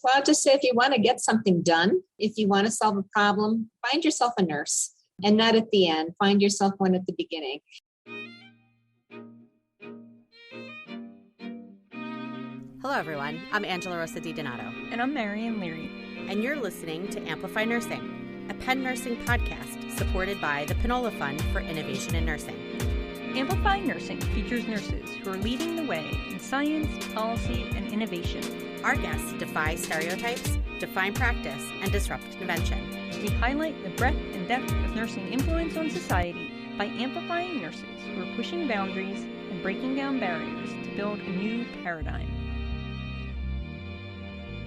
Well, I'll just say if you want to get something done, if you want to solve a problem, find yourself a nurse and not at the end. Find yourself one at the beginning. Hello, everyone. I'm Angela Rosa Donato. And I'm Marian Leary. And you're listening to Amplify Nursing, a Penn nursing podcast supported by the Panola Fund for Innovation in Nursing. Amplify Nursing features nurses who are leading the way in science, policy, and innovation. Our guests defy stereotypes, define practice, and disrupt convention. We highlight the breadth and depth of nursing influence on society by amplifying nurses who are pushing boundaries and breaking down barriers to build a new paradigm.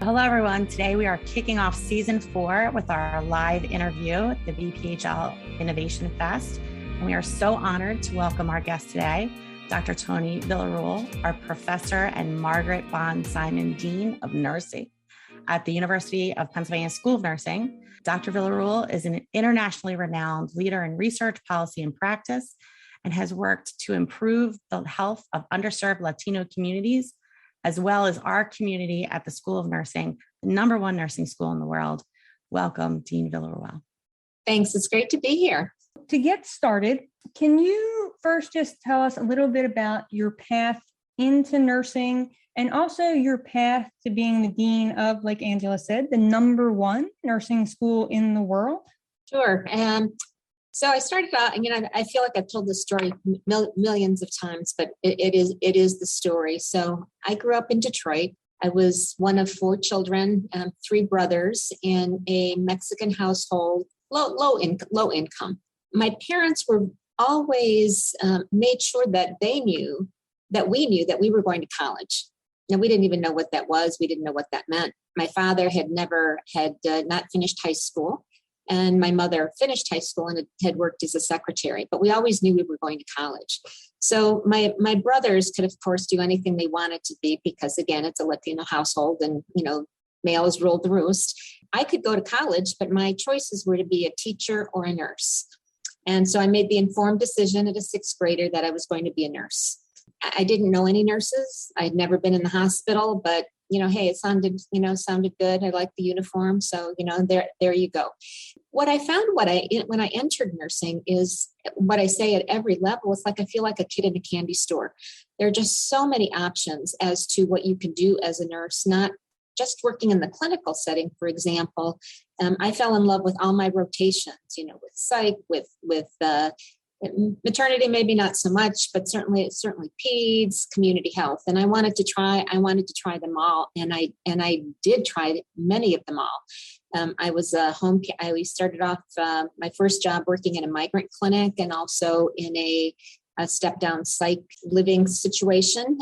Hello, everyone. Today we are kicking off season 4 with our live interview at the VPHL Innovation Fest. And we are so honored to welcome our guest today, Dr. Tony Villarruel, our professor and Margaret Bond Simon Dean of Nursing at the University of Pennsylvania School of Nursing. Dr. Villarruel is an internationally renowned leader in research, policy, and practice, and has worked to improve the health of underserved Latino communities, as well as our community at the School of Nursing, the #1 nursing school in the world. Welcome, Dean Villarruel. Thanks. It's great to be here. To get started, can you first just tell us a little bit about your path into nursing and also your path to being the dean of, like Angela said, the #1 nursing school in the world? Sure. So I started out, I feel like I've told this story millions of times, but it is the story. So I grew up in Detroit. I was one of 4 children, 3 brothers in a Mexican household, low income. My parents were always made sure that we knew that we were going to college. Now, we didn't even know what that was. We didn't know what that meant. My father had not finished high school, and my mother finished high school and had worked as a secretary, but we always knew we were going to college. So my brothers could, of course, do anything they wanted to be because, again, it's a Latino household and, males ruled the roost. I could go to college, but my choices were to be a teacher or a nurse. And so I made the informed decision at a 6th grader that I was going to be a nurse. I didn't know any nurses. I'd never been in the hospital, but, hey, it sounded good. I liked the uniform. So, there you go. What I found when I entered nursing is what I say at every level. It's like I feel like a kid in a candy store. There are just so many options as to what you can do as a nurse, not just working in the clinical setting, for example. I fell in love with all my rotations, with psych, with maternity, maybe not so much, but certainly peds, community health. And I wanted to try them all. And I did try many of them all. I was I started off my first job working in a migrant clinic and also in a step down psych living situation,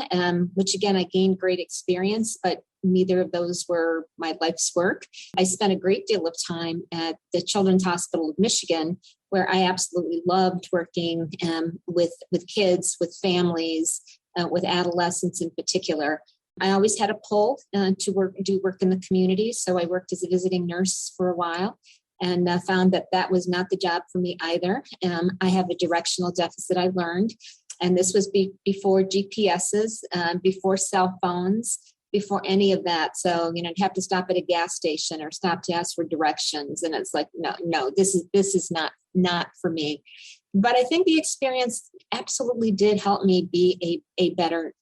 which again, I gained great experience, but neither of those were my life's work. I spent a great deal of time at the Children's Hospital of Michigan, where I absolutely loved working with kids, with families, with adolescents in particular. I always had a pull to do work in the community. So I worked as a visiting nurse for a while and found that was not the job for me either. I have a directional deficit, I learned. And this was before GPSs, before cell phones, before any of that. So, you'd have to stop at a gas station or stop to ask for directions. And it's like, no, this is not for me. But I think the experience absolutely did help me be a better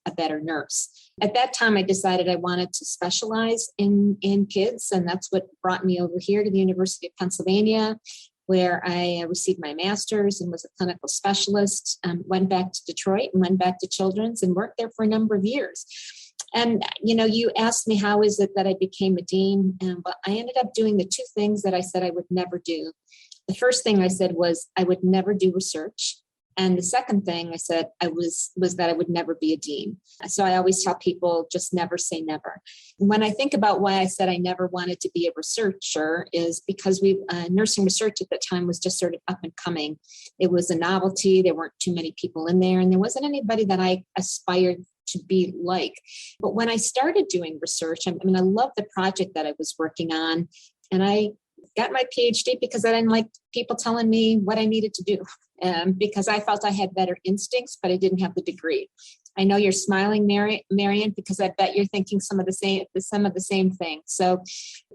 nurse. At that time, I decided I wanted to specialize in kids. And that's what brought me over here to the University of Pennsylvania, where I received my master's and was a clinical specialist, went back to Detroit and went back to Children's and worked there for a number of years. And, you asked me, how is it that I became a dean? But I ended up doing the 2 things that I said I would never do. The first thing I said was I would never do research. And the second thing I said was that I would never be a dean. So I always tell people, just never say never. When I think about why I said I never wanted to be a researcher is because nursing research at that time was just sort of up and coming. It was a novelty. There weren't too many people in there, and there wasn't anybody that I aspired to be like. But when I started doing research, I love the project that I was working on, and I got my PhD because I didn't like people telling me what I needed to do, because I felt I had better instincts, but I didn't have the degree. I know you're smiling, Marion, because I bet you're thinking some of the same things. So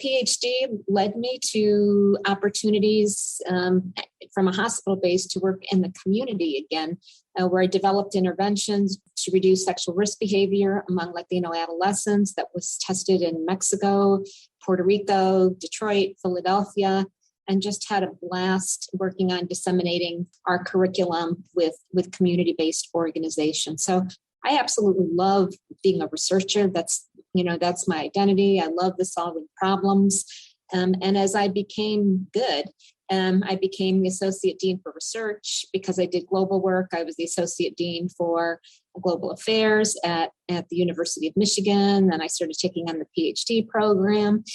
PhD led me to opportunities from a hospital base to work in the community again, where I developed interventions to reduce sexual risk behavior among Latino adolescents that was tested in Mexico, Puerto Rico, Detroit, Philadelphia, and just had a blast working on disseminating our curriculum with community-based organizations. So I absolutely love being a researcher. That's my identity. I love the solving problems. And as I became good, I became the Associate Dean for Research because I did global work. I was the Associate Dean for Global Affairs at the University of Michigan. Then I started taking on the PhD program.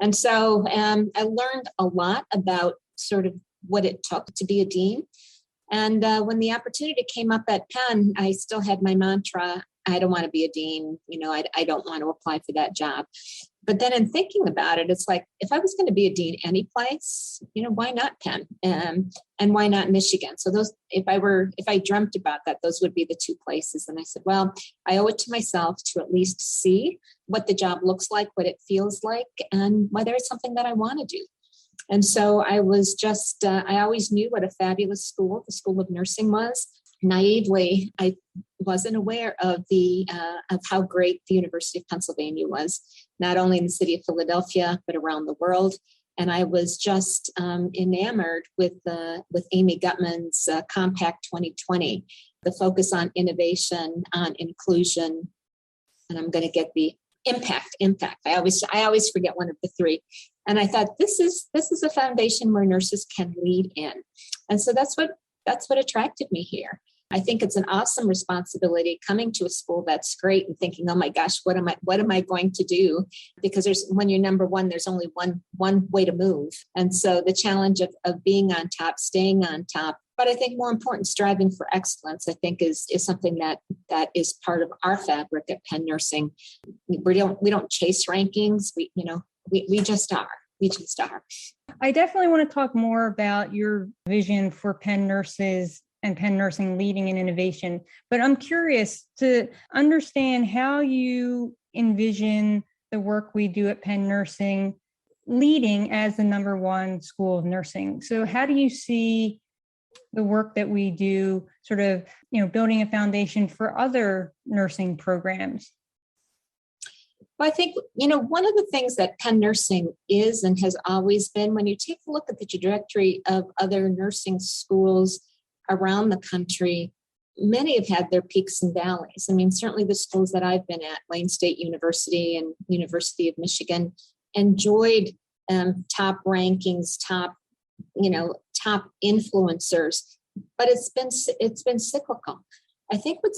And so I learned a lot about sort of what it took to be a dean. And when the opportunity came up at Penn, I still had my mantra, I don't want to be a dean. I don't want to apply for that job. But then in thinking about it, it's like, if I was going to be a dean any place, why not Penn? And why not Michigan? So if I dreamt about that, those would be the two places. And I said, well, I owe it to myself to at least see what the job looks like, what it feels like, and whether it's something that I want to do. And so I was just, I always knew what a fabulous school, the School of Nursing was. Naively, I wasn't aware of of how great the University of Pennsylvania was, not only in the city of Philadelphia, but around the world. And I was just enamored with Amy Gutman's Compact 2020, the focus on innovation, on inclusion, and I'm going to get the impact. I always forget one of the three. And I thought this is a foundation where nurses can lead in. And so that's what attracted me here. I think it's an awesome responsibility coming to a school that's great and thinking, oh my gosh, what am I going to do? Because when you're number one, there's only one way to move. And so the challenge of being on top, staying on top, but I think more important, striving for excellence, I think is something that is part of our fabric at Penn Nursing. We don't chase rankings. We just are. We just are. I definitely want to talk more about your vision for Penn nurses and Penn Nursing leading in innovation, but I'm curious to understand how you envision the work we do at Penn Nursing leading as the number one school of nursing. So how do you see the work that we do sort of, building a foundation for other nursing programs? Well, I think, one of the things that Penn Nursing is and has always been, when you take a look at the trajectory of other nursing schools around the country, many have had their peaks and valleys. I mean, certainly the schools that I've been at, Wayne State University and University of Michigan, enjoyed top rankings, top influencers, but it's been cyclical. I think what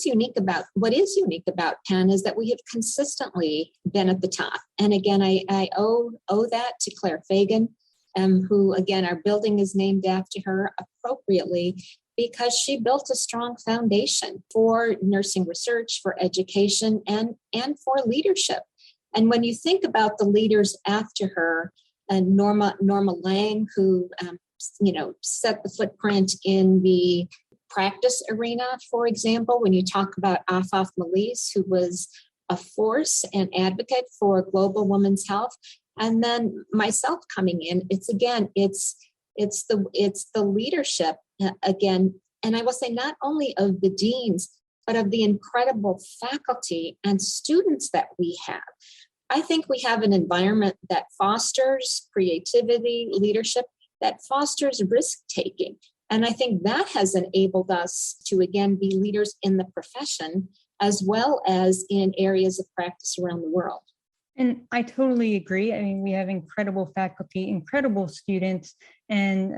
is unique about Penn is that we have consistently been at the top. And again, I owe that to Claire Fagan, who again, our building is named after her appropriately because she built a strong foundation for nursing research, for education, and for leadership. And when you think about the leaders after her, Norma Lang, who set the footprint in the practice arena, for example, when you talk about Afaf Malise, who was a force and advocate for global women's health, and then myself coming in, it's the leadership again, and I will say not only of the deans, but of the incredible faculty and students that we have. I think we have an environment that fosters creativity, leadership, that fosters risk-taking. And I think that has enabled us to, again, be leaders in the profession as well as in areas of practice around the world. And I totally agree. I mean, we have incredible faculty, incredible students, and,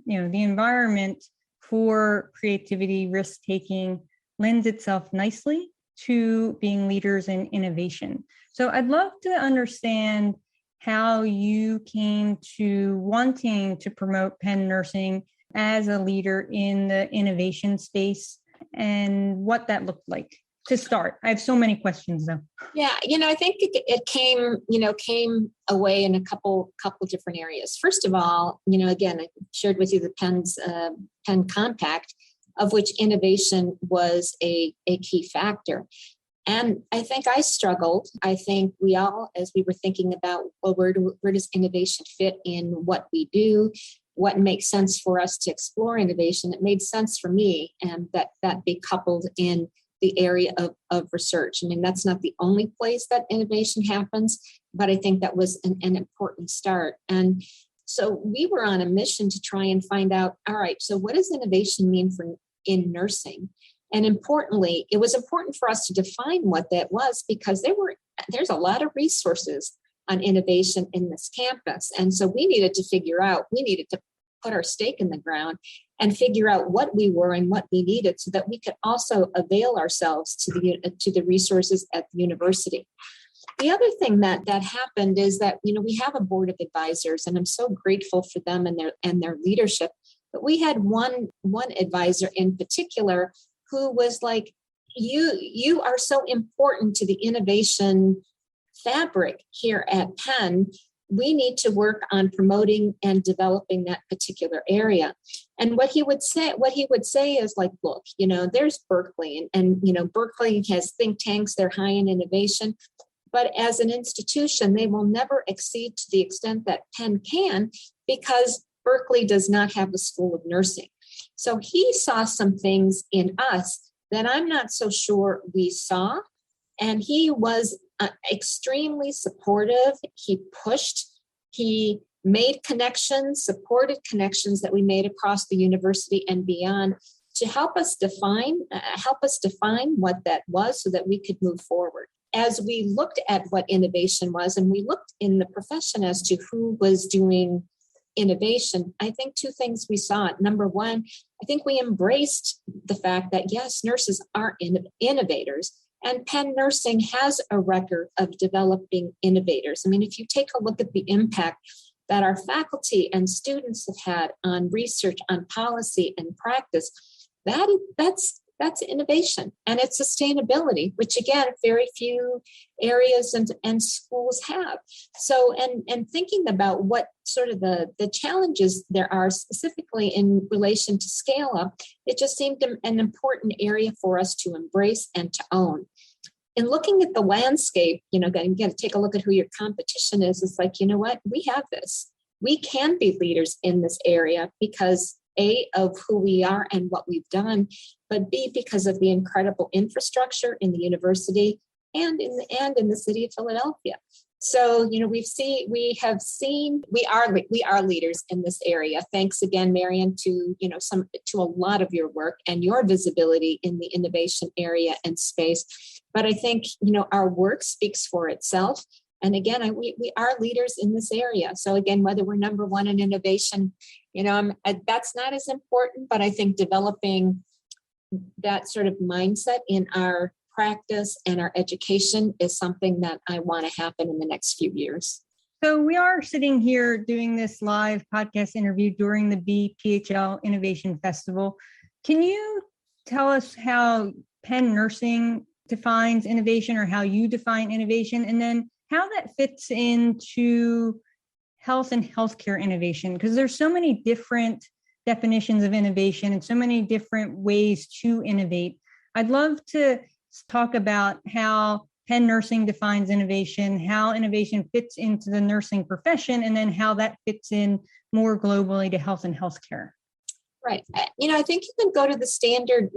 the environment for creativity, risk-taking lends itself nicely to being leaders in innovation. So I'd love to understand how you came to wanting to promote Penn Nursing as a leader in the innovation space and what that looked like to start. I have so many questions though. Yeah, I think it came away in a couple different areas. First of all, again, I shared with you the Penn Compact. of which innovation was a key factor. And I think I struggled. I think we all, as we were thinking about, well, where does innovation fit in what we do? What makes sense for us to explore innovation? It made sense for me, and that be coupled in the area of research. I mean, that's not the only place that innovation happens, but I think that was an important start. And so we were on a mission to try and find out, all right, so what does innovation mean in nursing? And importantly, it was important for us to define what that was, because there's a lot of resources on innovation in this campus. And so we needed to put our stake in the ground and figure out what we were and what we needed, so that we could also avail ourselves to the resources at the university. The other thing that happened is that, we have a board of advisors, and I'm so grateful for them and their leadership. But we had one advisor in particular who was like, you are so important to the innovation fabric here at Penn. We need to work on promoting and developing that particular area. And what he would say is like, look, there's Berkeley, and Berkeley has think tanks, they're high in innovation. But as an institution, they will never exceed to the extent that Penn can, because Berkeley does not have a school of nursing. So he saw some things in us that I'm not so sure we saw. And he was extremely supportive. He pushed, he made connections, supported connections that we made across the university and beyond to help us define what that was, so that we could move forward. As we looked at what innovation was, and we looked in the profession as to who was doing innovation, I think two things we saw. Number one, I think we embraced the fact that, yes, nurses are innovators, and Penn Nursing has a record of developing innovators. I mean, if you take a look at the impact that our faculty and students have had on research, on policy and practice, that's innovation, and it's sustainability, which again, very few areas and schools have. So, and thinking about what sort of the challenges there are specifically in relation to scale up, it just seemed an important area for us to embrace and to own. In looking at the landscape, again, take a look at who your competition is. It's like, you know what, we have this. We can be leaders in this area because A, of who we are and what we've done, but B, because of the incredible infrastructure in the university and in the city of Philadelphia. So, we are leaders in this area. Thanks again, Marian, to a lot of your work and your visibility in the innovation area and space. But I think, our work speaks for itself. And again, we are leaders in this area. So again, whether we're number one in innovation, that's not as important, but I think developing that sort of mindset in our practice and our education is something that I want to happen in the next few years. So we are sitting here doing this live podcast interview during the BPHL Innovation Festival. Can you tell us how Penn Nursing defines innovation, or how you define innovation, and then how that fits into health and healthcare innovation? Because there's so many different definitions of innovation and so many different ways to innovate. I'd love to talk about how Penn Nursing defines innovation, how innovation fits into the nursing profession, and then how that fits in more globally to health and healthcare. Right. I think you can go to the standard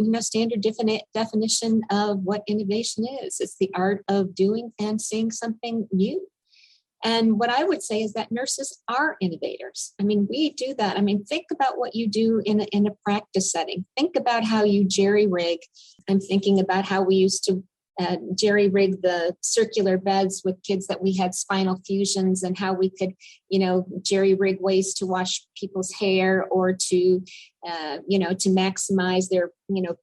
definition of what innovation is. It's the art of doing and seeing something new. And what I would say is that nurses are innovators. I mean, we do that. I mean, think about what you do in a practice setting. Think about how you jerry-rig. I'm thinking about how we used to jerry-rig the circular beds with kids that we had spinal fusions, and how we could, jerry-rig ways to wash people's hair, or to maximize their,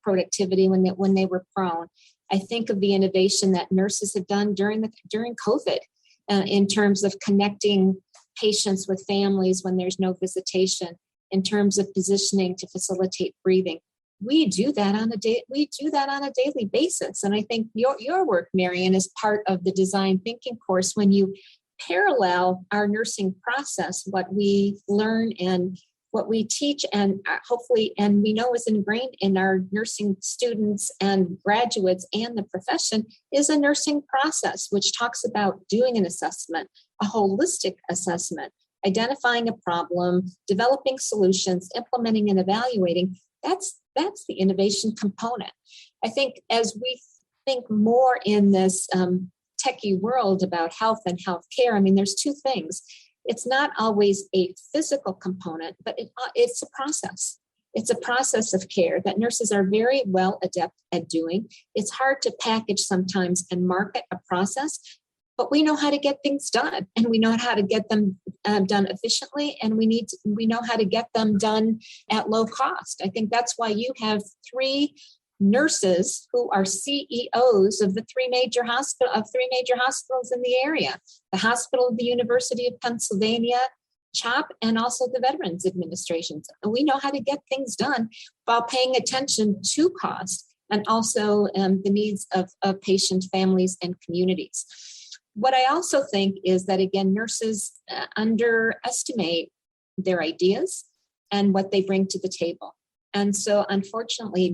productivity when they were prone. I think of the innovation that nurses have done during COVID. In terms of connecting patients with families when there's no visitation, in terms of positioning to facilitate breathing. We do that on a daily basis. And I think your work, Marian, is part of the design thinking course when you parallel our nursing process, what we learn and what we teach and hopefully, and we know is ingrained in our nursing students and graduates and the profession, is a nursing process, which talks about doing an assessment, a holistic assessment, identifying a problem, developing solutions, implementing and evaluating. That's the innovation component. I think as we think more in this techie world about health and healthcare, I mean, there's two things. It's not always a physical component, but it's a process. It's a process of care that nurses are very well adept at doing. It's hard to package sometimes and market a process, but we know how to get things done, and we know how to get them done efficiently, and we know how to get them done at low cost. I think that's why you have 3 nurses who are CEOs of the 3 major hospitals in the area: the Hospital of the University of Pennsylvania, CHOP, and also the Veterans Administration. And we know how to get things done while paying attention to cost and also the needs of patient families and communities. What I also think is that, again, nurses underestimate their ideas and what they bring to the table. And so, unfortunately,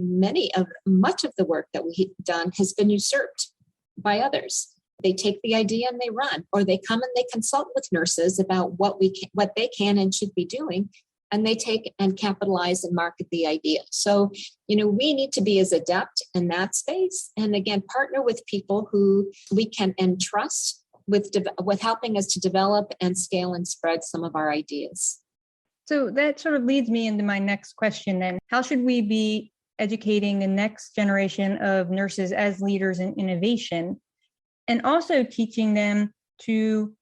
much of the work that we've done has been usurped by others. They take the idea and they run, or they come and they consult with nurses about what they can and should be doing, and they take and capitalize and market the idea. So, we need to be as adept in that space, and again, partner with people who we can entrust with helping us to develop and scale and spread some of our ideas. So that sort of leads me into my next question then. How should we be educating the next generation of nurses as leaders in innovation, and also teaching them to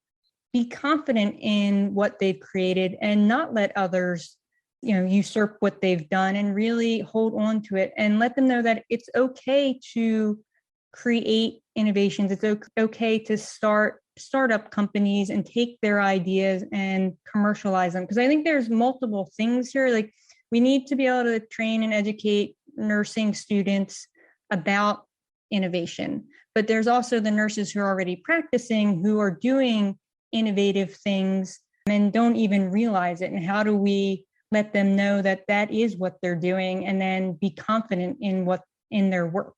be confident in what they've created and not let others, usurp what they've done, and really hold on to it and let them know that it's okay to create innovations. It's okay to start startup companies and take their ideas and commercialize them. Because I think there's multiple things here. Like, we need to be able to train and educate nursing students about innovation. But there's also the nurses who are already practicing, who are doing innovative things and don't even realize it. And how do we let them know that that is what they're doing, and then be confident in their work?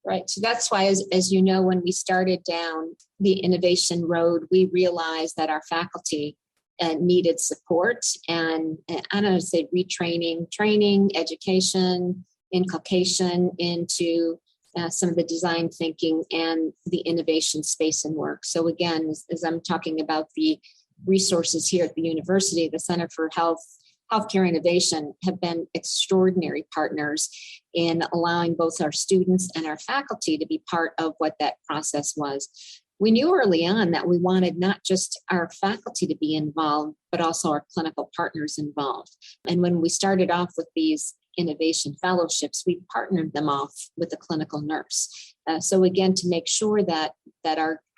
Right. So that's why, as you know, when we started down the innovation road, we realized that our faculty needed support and I don't know, say retraining, training, education, inculcation into some of the design thinking and the innovation space and work. So again, as I'm talking about the resources here at the university, the Center for Healthcare Innovation have been extraordinary partners in allowing both our students and our faculty to be part of what that process was. We knew early on that we wanted not just our faculty to be involved, but also our clinical partners involved. And when we started off with these innovation fellowships, we partnered them off with a clinical nurse. So again, to make sure that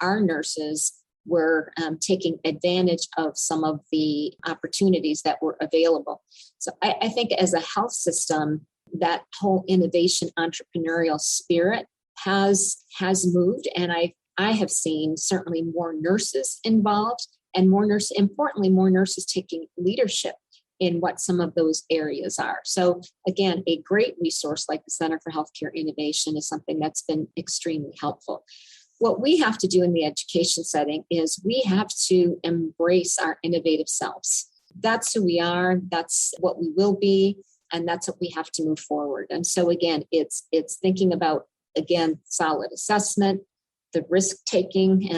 our nurses were taking advantage of some of the opportunities that were available. So I think as a health system, that whole innovation entrepreneurial spirit has moved. And I have seen certainly more nurses involved, and more nurses taking leadership in what some of those areas are. So again, a great resource like the Center for Healthcare Innovation is something that's been extremely helpful. What we have to do in the education setting is we have to embrace our innovative selves. That's who we are, that's what we will be, and that's what we have to move forward. And so again, it's thinking about, again, solid assessment, the risk-taking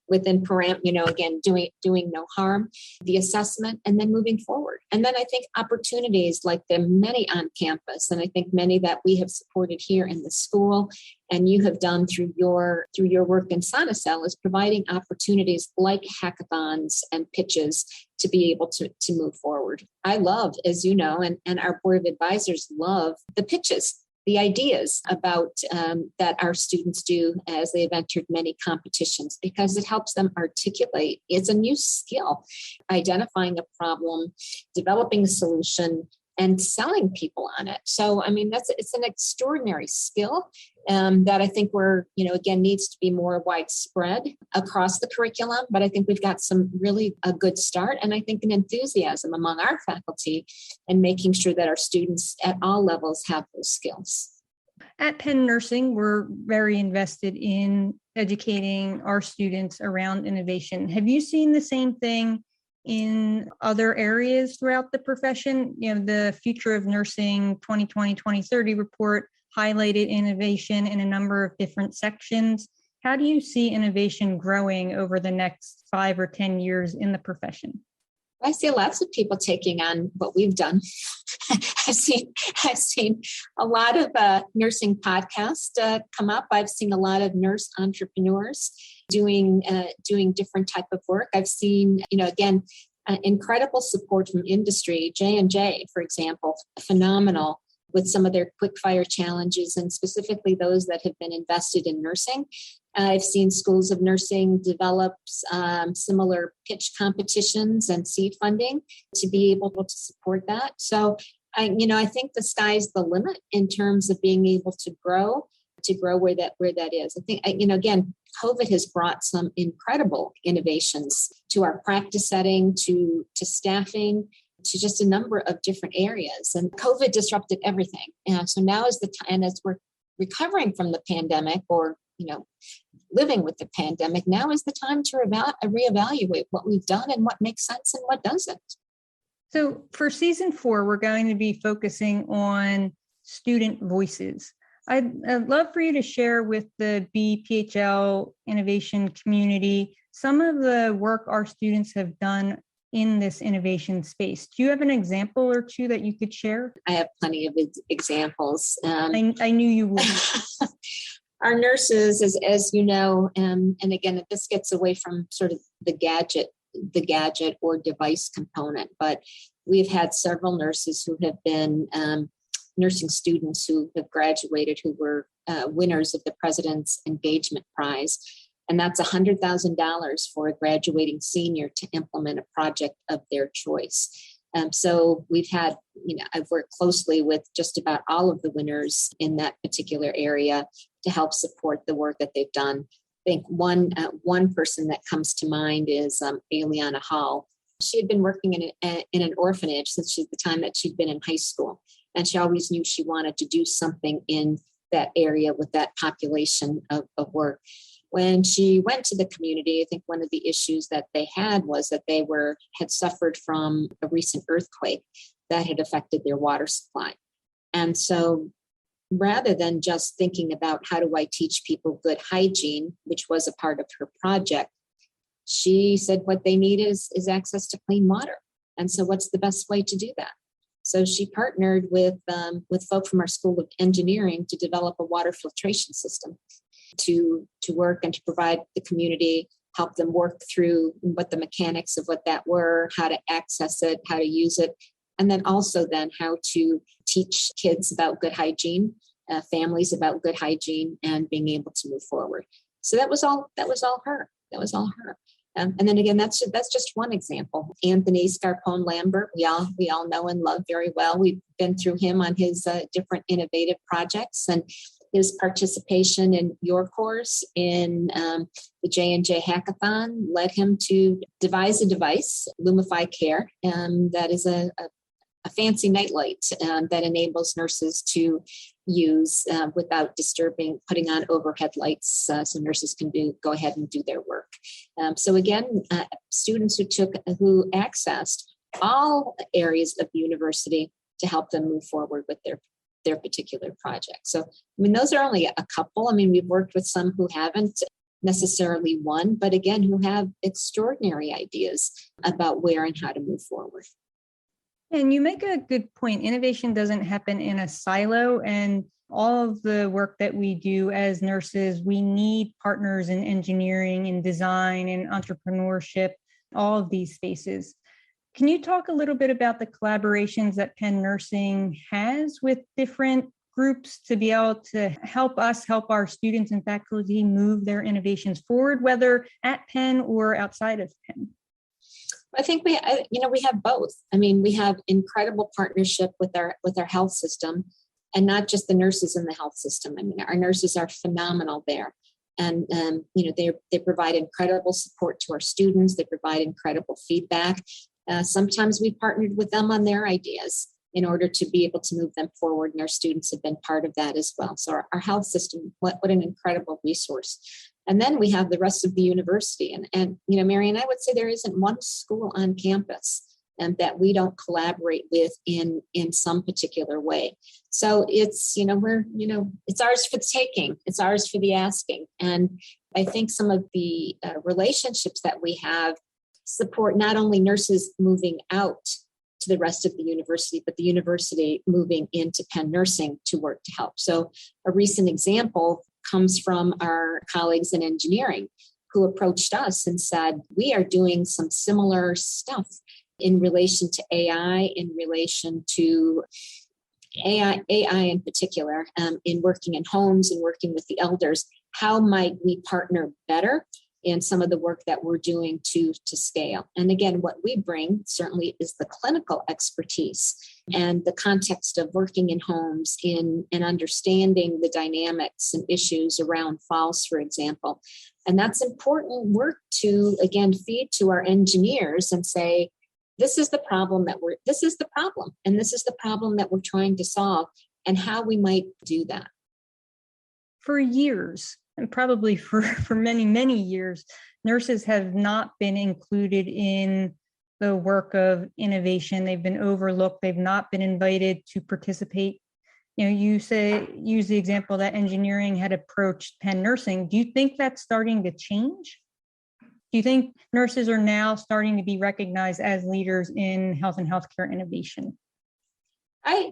within again, doing no harm, the assessment, and then moving forward. And then I think opportunities like the many on campus, and I think many that we have supported here in the school, and you have done through your work in Sonacel, is providing opportunities like hackathons and pitches to be able to move forward. I love, as you know, and our board of advisors love the pitches, the ideas about that our students do as they've entered many competitions, because it helps them articulate. It's a new skill, identifying a problem, developing a solution, and selling people on it. So, I mean, it's an extraordinary skill. that I think again, needs to be more widespread across the curriculum. But I think we've got a good start. And I think an enthusiasm among our faculty and making sure that our students at all levels have those skills. At Penn Nursing, we're very invested in educating our students around innovation. Have you seen the same thing in other areas throughout the profession? The Future of Nursing 2020-2030 report highlighted innovation in a number of different sections. How do you see innovation growing over the next 5 or 10 years in the profession? I see lots of people taking on what we've done. I've seen a lot of nursing podcasts come up. I've seen a lot of nurse entrepreneurs doing different type of work. I've seen, again, incredible support from industry. J&J, for example, phenomenal with some of their quick fire challenges, and specifically those that have been invested in nursing. I've seen schools of nursing develop similar pitch competitions and seed funding to be able to support that. So I think the sky's the limit in terms of being able to grow where that is. I think, again, COVID has brought some incredible innovations to our practice setting, to staffing, to just a number of different areas. And COVID disrupted everything. So now is the time, as we're recovering from the pandemic or, living with the pandemic, now is the time to reevaluate what we've done and what makes sense and what doesn't. So for season 4, we're going to be focusing on student voices. I'd love for you to share with the BPHL innovation community some of the work our students have done in this innovation space. Do you have an example or two that you could share? I have plenty of examples. I knew you would. Our nurses, as you know, and again, this gets away from sort of the gadget or device component, but we've had several nurses who have been nursing students who have graduated, who were winners of the President's Engagement Prize. And that's $100,000 for a graduating senior to implement a project of their choice. So we've had, I've worked closely with just about all of the winners in that particular area to help support the work that they've done. I think one person that comes to mind is Aliana Hall. She had been working in an orphanage since the time that she'd been in high school. And she always knew she wanted to do something in that area with that population of work. When she went to the community, I think one of the issues that they had was that they had suffered from a recent earthquake that had affected their water supply. And so rather than just thinking about how do I teach people good hygiene, which was a part of her project, she said what they need is access to clean water. And so what's the best way to do that? So she partnered with folk from our School of Engineering to develop a water filtration system to work and to provide the community, help them work through what the mechanics of what that were, how to access it, how to use it, and then also then how to teach kids about good hygiene, families about good hygiene, and being able to move forward. So that was all her. And then again, that's just one example. Anthony Scarpone Lambert, we all know and love very well. We've been through him on his different innovative projects, and his participation in your course in the J&J Hackathon led him to devise a device, Lumify Care, that is a fancy nightlight that enables nurses to use without putting on overhead lights, so nurses can go ahead and do their work. So again, students who accessed all areas of the university to help them move forward with their particular project. So, those are only a couple. We've worked with some who haven't necessarily won, but again, who have extraordinary ideas about where and how to move forward. And you make a good point. Innovation doesn't happen in a silo, and all of the work that we do as nurses, we need partners in engineering and design and entrepreneurship, all of these spaces. Can you talk a little bit about the collaborations that Penn Nursing has with different groups to be able to help our students and faculty move their innovations forward, whether at Penn or outside of Penn? I think we have both. We have incredible partnership with our health system, and not just the nurses in the health system. I mean, our nurses are phenomenal there. And, they provide incredible support to our students. They provide incredible feedback. Sometimes we've partnered with them on their ideas in order to be able to move them forward. And our students have been part of that as well. So our health system, what an incredible resource. And then we have the rest of the university. And Marian, I would say there isn't one school on campus that we don't collaborate with in some particular way. So it's, it's ours for the taking. It's ours for the asking. And I think some of the relationships that we have support not only nurses moving out to the rest of the university, but the university moving into Penn Nursing to work to help. So a recent example comes from our colleagues in engineering who approached us and said, we are doing some similar stuff in relation to AI, in relation to AI in particular, in working in homes and working with the elders. How might we partner better in some of the work that we're doing to scale? And again, what we bring certainly is the clinical expertise and the context of working in homes and understanding the dynamics and issues around falls, for example. And that's important work to, again, feed to our engineers and say, this is the problem and this is the problem that we're trying to solve, and how we might do that. For years, and probably for many, many years, nurses have not been included in the work of innovation. They've been overlooked. They've not been invited to participate. You use the example that engineering had approached Penn Nursing. Do you think that's starting to change? Do you think nurses are now starting to be recognized as leaders in health and healthcare innovation? I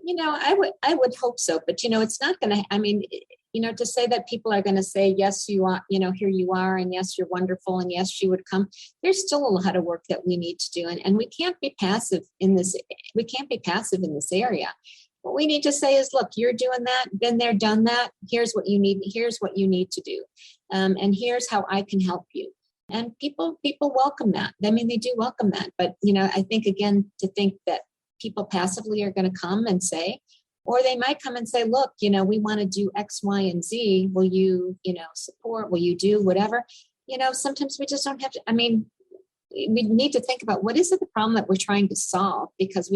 would hope so, but it's not going to, to say that people are going to say, yes, you are, here you are, and yes, you're wonderful, and yes, you would come. There's still a lot of work that we need to do. And we can't be passive in this. We can't be passive in this area. What we need to say is, look, you're doing that, been there, done that. Here's what you need. Here's what you need to do. And here's how I can help you. And people welcome that. I mean, they do welcome that. But, I think, again, to think that people passively are going to come and say, or they might come and say, look, we want to do X, Y, and Z. Will you, support? Will you do whatever? Sometimes we just don't have to. I mean, we need to think about what is it the problem that we're trying to solve? Because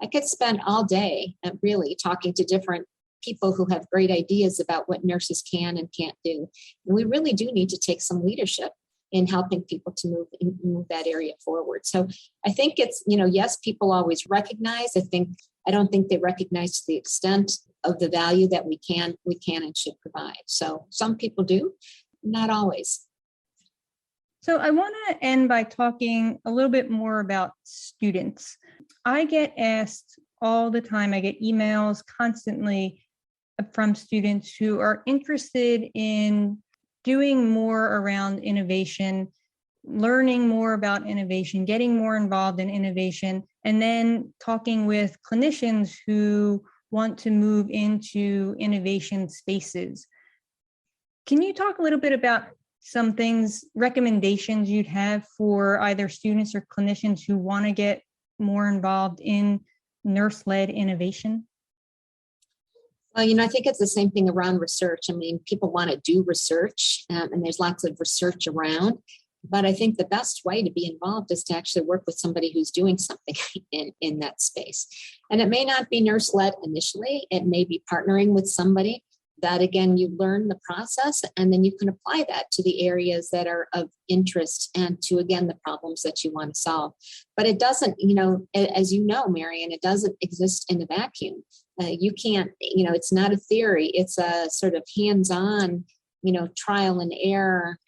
I could spend all day really talking to different people who have great ideas about what nurses can and can't do. And we really do need to take some leadership in helping people to move that area forward. So I think it's, yes, people always recognize. I don't think they recognize to the extent of the value that we can and should provide. So some people do, not always. So I want to end by talking a little bit more about students. I get asked all the time, I get emails constantly from students who are interested in doing more around innovation, learning more about innovation, getting more involved in innovation, and then talking with clinicians who want to move into innovation spaces. Can you talk a little bit about some recommendations you'd have for either students or clinicians who want to get more involved in nurse-led innovation? Well, I think it's the same thing around research. I mean, people want to do research, and there's lots of research around. But I think the best way to be involved is to actually work with somebody who's doing something in that space. And it may not be nurse-led initially. It may be partnering with somebody that, again, you learn the process, and then you can apply that to the areas that are of interest and to, again, the problems that you want to solve. But it doesn't, as you know, Marian, it doesn't exist in a vacuum. You can't, it's not a theory. It's a sort of hands-on, trial and error,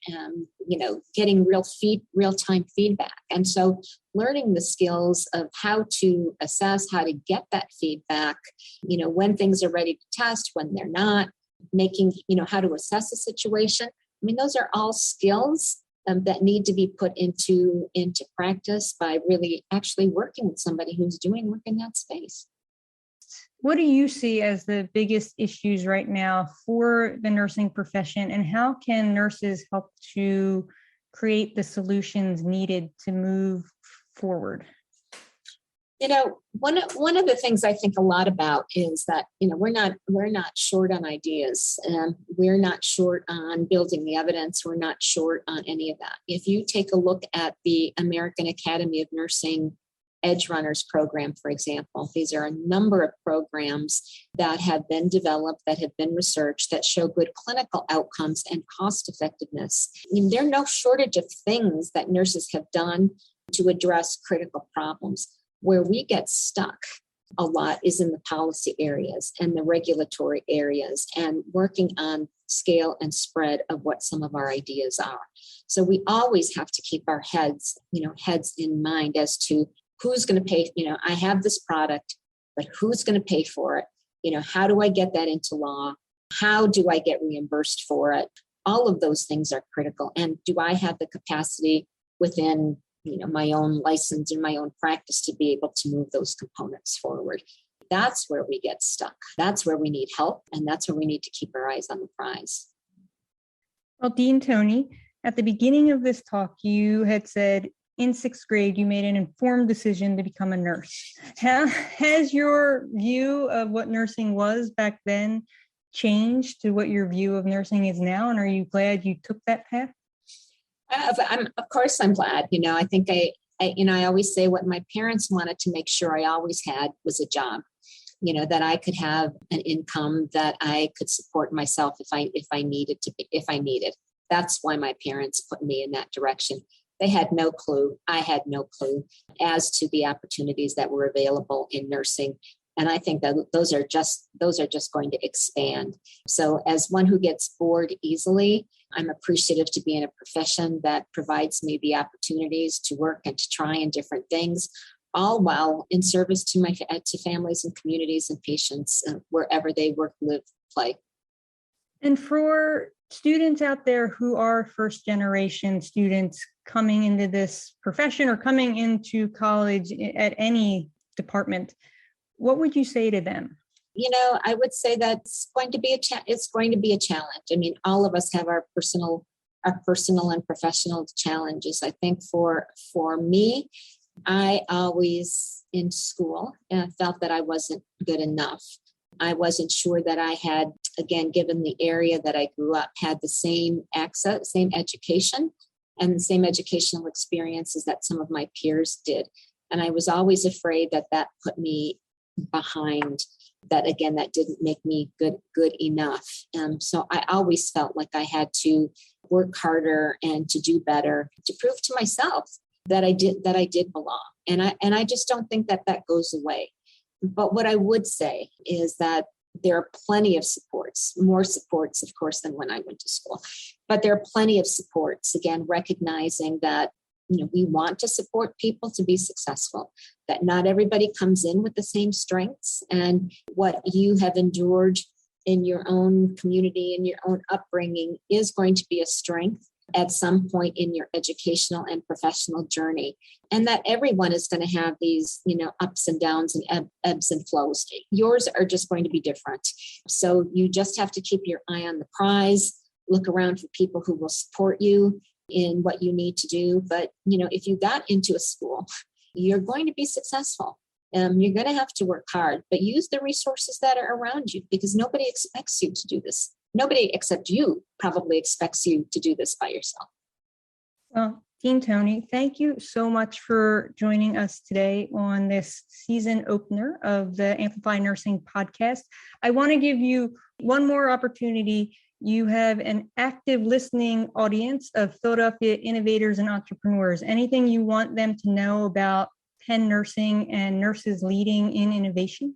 getting real-time feedback. And so learning the skills of how to assess, how to get that feedback, when things are ready to test, when they're not, making, how to assess a situation. I mean, those are all skills that need to be put into practice by really actually working with somebody who's doing work in that space. What do you see as the biggest issues right now for the nursing profession, and how can nurses help to create the solutions needed to move forward? One of the things I think a lot about is that, we're not short on ideas, and we're not short on building the evidence. We're not short on any of that. If you take a look at the American Academy of Nursing Edge Runners program, for example, these are a number of programs that have been developed, that have been researched, that show good clinical outcomes and cost effectiveness. There are no shortage of things that nurses have done to address critical problems. Where we get stuck a lot is in the policy areas and the regulatory areas, and working on scale and spread of what some of our ideas are. So we always have to keep our heads in mind as to who's going to pay. I have this product, but who's going to pay for it? How do I get that into law? How do I get reimbursed for it? All of those things are critical. And do I have the capacity within my own license or my own practice to be able to move those components forward? That's where we get stuck. That's where we need help. And that's where we need to keep our eyes on the prize. Well, Dean Tony, at the beginning of this talk, you had said in sixth grade, you made an informed decision to become a nurse. Has your view of what nursing was back then changed to what your view of nursing is now? And are you glad you took that path? Of course, I'm glad. I think I always say what my parents wanted to make sure I always had was a job, that I could have an income, that I could support myself if I needed. That's why my parents put me in that direction. They had no clue. I had no clue as to the opportunities that were available in nursing. And I think that those are just going to expand. So as one who gets bored easily, I'm appreciative to be in a profession that provides me the opportunities to work and to try in different things, all while in service to families and communities and patients wherever they work, live, play. And for students out there who are first generation students coming into this profession or coming into college at any department, what would you say to them? I would say that it's going to be a challenge. I mean, all of us have our personal and professional challenges. I think for me, I always in school felt that I wasn't good enough. I wasn't sure that I had, again, given the area that I grew up, had the same access, same education, and the same educational experiences that some of my peers did. And I was always afraid that put me behind, that again, that didn't make me good enough. So I always felt like I had to work harder and to do better to prove to myself that I did belong. And I just don't think that goes away. But what I would say is that there are plenty of supports, more supports, of course, than when I went to school. But there are plenty of supports, again, recognizing that we want to support people to be successful, that not everybody comes in with the same strengths, and what you have endured in your own community and your own upbringing is going to be a strength at some point in your educational and professional journey, and that everyone is going to have these, ups and downs and ebbs and flows. Yours are just going to be different. So you just have to keep your eye on the prize, look around for people who will support you in what you need to do. But, if you got into a school, you're going to be successful. You're going to have to work hard, but use the resources that are around you, because nobody expects you to do this. Nobody except you probably expects you to do this by yourself. Well, Dean Tony, thank you so much for joining us today on this season opener of the Amplify Nursing podcast. I want to give you one more opportunity. You have an active listening audience of Philadelphia innovators and entrepreneurs. Anything you want them to know about Penn Nursing and nurses leading in innovation?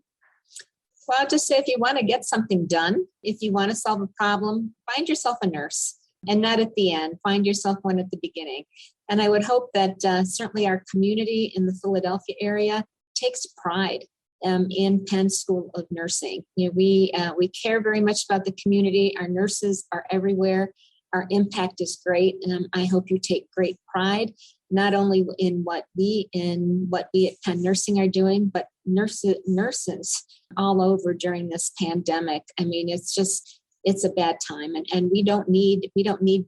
Well, I'll just say, if you want to get something done, if you want to solve a problem, find yourself a nurse, and not at the end. Find yourself one at the beginning. And I would hope that certainly our community in the Philadelphia area takes pride in Penn School of Nursing. We care very much about the community. Our nurses are everywhere. Our impact is great, and I hope you take great pride not only in what we at Penn Nursing are doing, but nurses all over during this pandemic. I mean, it's a bad time, and we don't need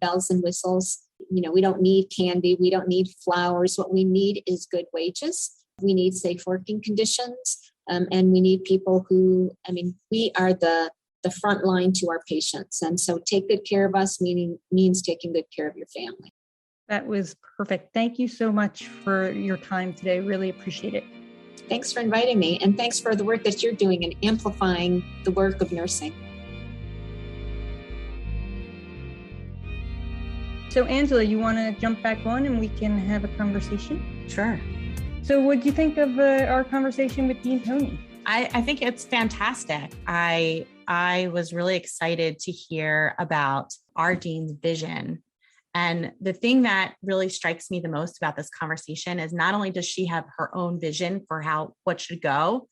bells and whistles. We don't need candy. We don't need flowers. What we need is good wages. We need safe working conditions, and we need people who, we are the front line to our patients. And so take good care of us means taking good care of your family. That was perfect. Thank you so much for your time today. Really appreciate it. Thanks for inviting me, and thanks for the work that you're doing in amplifying the work of nursing. So Angela, you want to jump back on and we can have a conversation? Sure. So what do you think of our conversation with Dean Tony? I think it's fantastic. I was really excited to hear about our dean's vision. And the thing that really strikes me the most about this conversation is not only does she have her own vision for what should go,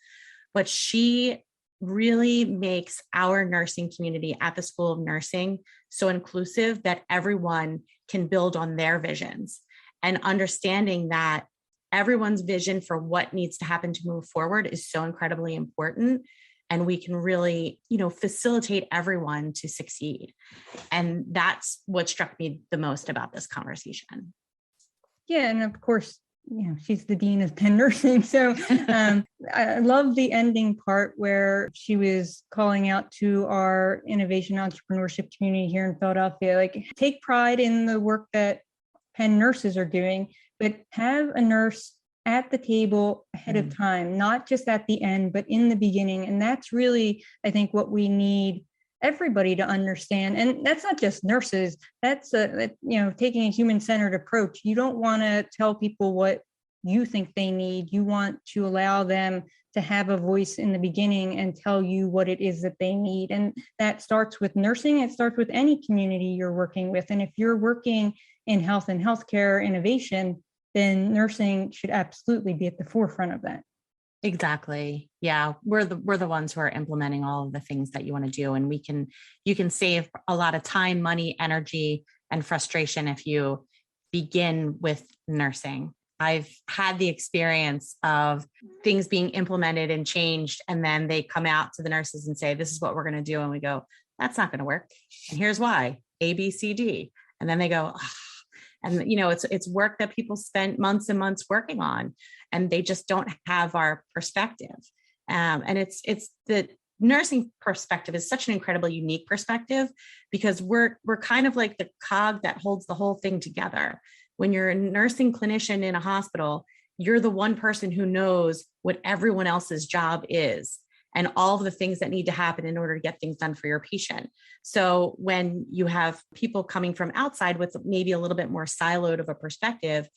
but she really makes our nursing community at the School of Nursing so inclusive that everyone can build on their visions, and understanding that everyone's vision for what needs to happen to move forward is so incredibly important. And we can really, facilitate everyone to succeed. And that's what struck me the most about this conversation. Yeah. And of course, she's the dean of Penn Nursing. So I love the ending part where she was calling out to our innovation entrepreneurship community here in Philadelphia, like, take pride in the work that Penn nurses are doing, but have a nurse at the table ahead of time, not just at the end, but in the beginning. And that's really, I think, what we need everybody to understand. And that's not just nurses. That's taking a human-centered approach. You don't want to tell people what you think they need. You want to allow them to have a voice in the beginning and tell you what it is that they need. And that starts with nursing. It starts with any community you're working with. And if you're working in health and healthcare innovation, then nursing should absolutely be at the forefront of that. Exactly. Yeah. We're the ones who are implementing all of the things that you want to do. And you can save a lot of time, money, energy, and frustration if you begin with nursing. I've had the experience of things being implemented and changed, and then they come out to the nurses and say, this is what we're going to do. And we go, that's not going to work. And here's why, A, B, C, D. And then they go, oh. And, it's work that people spent months and months working on, and they just don't have our perspective. And it's the nursing perspective is such an incredibly unique perspective, because we're kind of like the cog that holds the whole thing together. When you're a nursing clinician in a hospital, you're the one person who knows what everyone else's job is and all of the things that need to happen in order to get things done for your patient. So when you have people coming from outside with maybe a little bit more siloed of a perspective,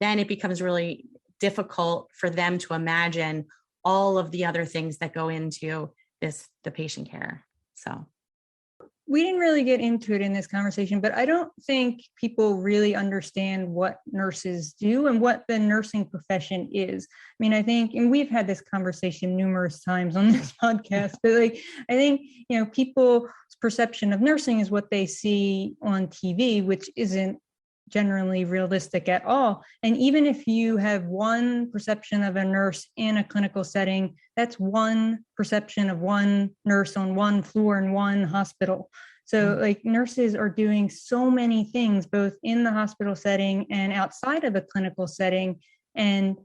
then it becomes really difficult for them to imagine all of the other things that go into the patient care. So we didn't really get into it in this conversation, but I don't think people really understand what nurses do and what the nursing profession is. I mean, I think, and we've had this conversation numerous times on this podcast, but I think, people's perception of nursing is what they see on TV, which isn't generally realistic at all. And even if you have one perception of a nurse in a clinical setting, that's one perception of one nurse on one floor in one hospital. So nurses are doing so many things, both in the hospital setting and outside of a clinical setting. And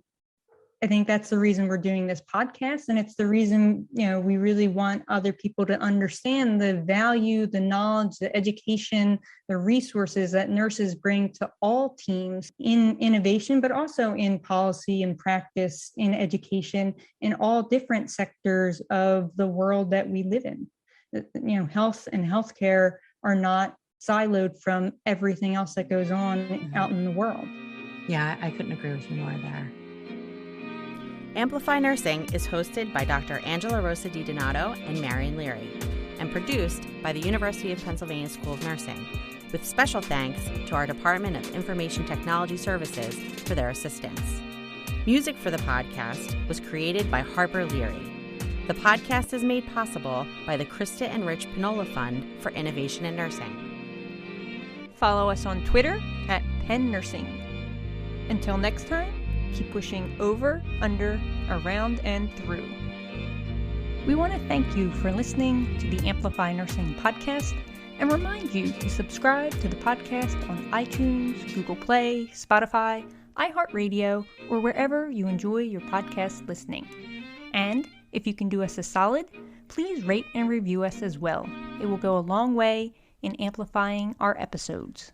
I think that's the reason we're doing this podcast. And it's the reason, we really want other people to understand the value, the knowledge, the education, the resources that nurses bring to all teams in innovation, but also in policy and practice, in education, in all different sectors of the world that we live in. Health and healthcare are not siloed from everything else that goes on out in the world. Yeah, I couldn't agree with you more there. Amplify Nursing is hosted by Dr. Angela Rosa DiDonato and Marion Leary, and produced by the University of Pennsylvania School of Nursing, with special thanks to our Department of Information Technology Services for their assistance. Music for the podcast was created by Harper Leary. The podcast is made possible by the Krista and Rich Pinola Fund for Innovation in Nursing. Follow us on Twitter at Penn Nursing. Until next time, keep pushing over, under, around, and through. We want to thank you for listening to the Amplify Nursing podcast and remind you to subscribe to the podcast on iTunes, Google Play, Spotify, iHeartRadio, or wherever you enjoy your podcast listening. And if you can do us a solid, please rate and review us as well. It will go a long way in amplifying our episodes.